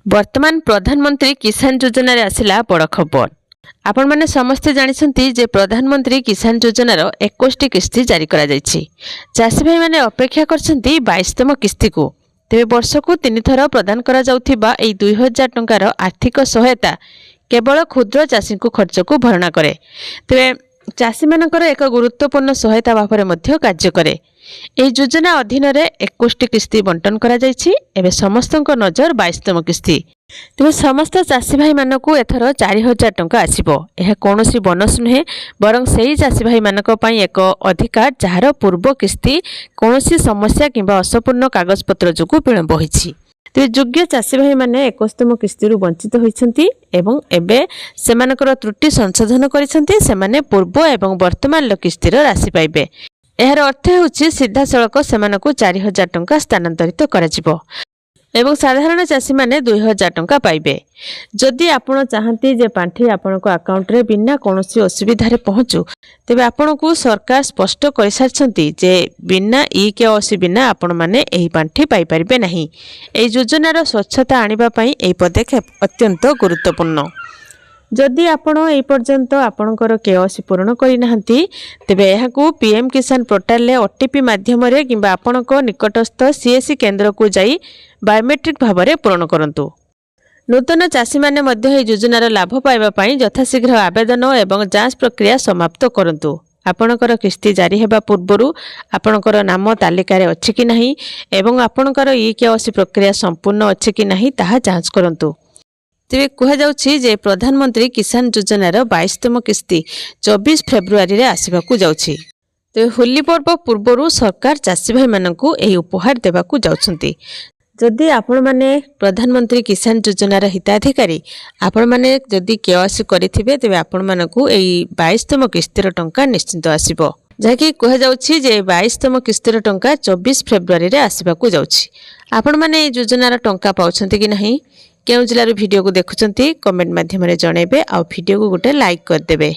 वर्तमान प्रधानमंत्री किसान योजना रे आसिला बड़ खबर। आपण माने समस्ते जानिसंती जे प्रधानमंत्री किसान योजनार 21टी किस्ती जारी करा जायछि। चाषी भाई माने अपेक्षा करछंती 22तम किस्ती को। तेबे वर्ष को 3 थर प्रदान करा जाउथिबा एई 2000 टंकार आर्थिक सहायता केवल क्षुद्र चाषी को खर्च को भरणा करे। तेबे चाषी मानकर एक गुरुत्वपूर्ण सहायता भाव में कार्य करे। एही योजना अधीन रे 21टी किस्ती बंटन करा जायछि। एबे समस्तक नजर 22तम किस्ती। तेबे समस्त चाषी भाई मानकू एथर 4000 टंका आसीबो। एहा कोनोसी बोनस नुहे बरं सेही चाषी भाई मानक पई एक अधिकार जहार पूर्व किस्ती कोनोसी समस्या किंबा असपूर्ण कागज पत्र जोगु विलंब होईछि। तेबे योग्य चाषी भाई माने 21तम किस्ती वंचित होइछंती एवं एबे सेमानकर त्रुटि संशोधन करिसंती। सेमाने पूर्व एवं वर्तमान किस्तीर राशि पाइबे। एहार अर्थ होछि सीधा सड़क सेमानकू 4000 टंका स्थानांतरित कराजिबो एवं साधारण चाषी माने 2000 टंका पाइबे। जदि आपण चाहंती जे पांठी आपनको अकाउंट रे बिना कोनोसी असुविधा रे पहुंचू तेबे आपनको सरकार स्पष्ट कर सारछंती जे बिना केओसी बिना आपण माने एही पांठी पाई परिबे नाही। एही योजनार स्वच्छता आनिबा पई एही पदक्षेप अत्यंत गुरुत्वपूर्ण। जदि आपण ए पर्यंत आपणकर केओसी पूर्ण करि नाहंती तेबे एहाकू पीएम किसान पोर्टल ले ओटीपी माध्यम रे किंबा आपणक निकटस्थ सीएससी केंद्र को जाई बायोमेट्रिक भाव में पूर्ण करंतु। नूतन चाषी माने मध्य एही योजनार लाभ पाइबा पई यथाशीघ्र आवेदन एवं जांच प्रक्रिया समाप्त करंतु। आपणकर किस्ती जारी हेबा पूर्वरु आपणकर नाम तालिका रे अछि कि नाही एवं आपणकर केओसी प्रक्रिया संपूर्ण अछि कि नाही ताहा जांच करंतु। तेबे कह जाउछि जे प्रधानमंत्री किसान योजनार 22तम किस्ती 24 फेब्रुआरी रे आसीबाकू जाउछि। तेबे होली पर्व पूर्वरु सरकार चाषी भाई मानकू एही उपहार देबाकू जाउछंती। जदि आपण माने प्रधानमंत्री किसान योजनार हिताधिकारी आपण माने जदि केओसी करिथिबे तेबे आपण मानकू एही 22तम किस्तीर टंका निश्चित आसीबो। जाकी कह जाउछि जे 22तम किस्तीर टंका 24 फेब्रुआरी रे आसीबाकू जाउछि। आपण माने एही योजनार टंका पाउछंती कि नाही केउ जिल्लार वीडियो को देखुचंती कमेंट माध्यम रे जणेबे आ वीडियो को गोटे लाइक कर देबे।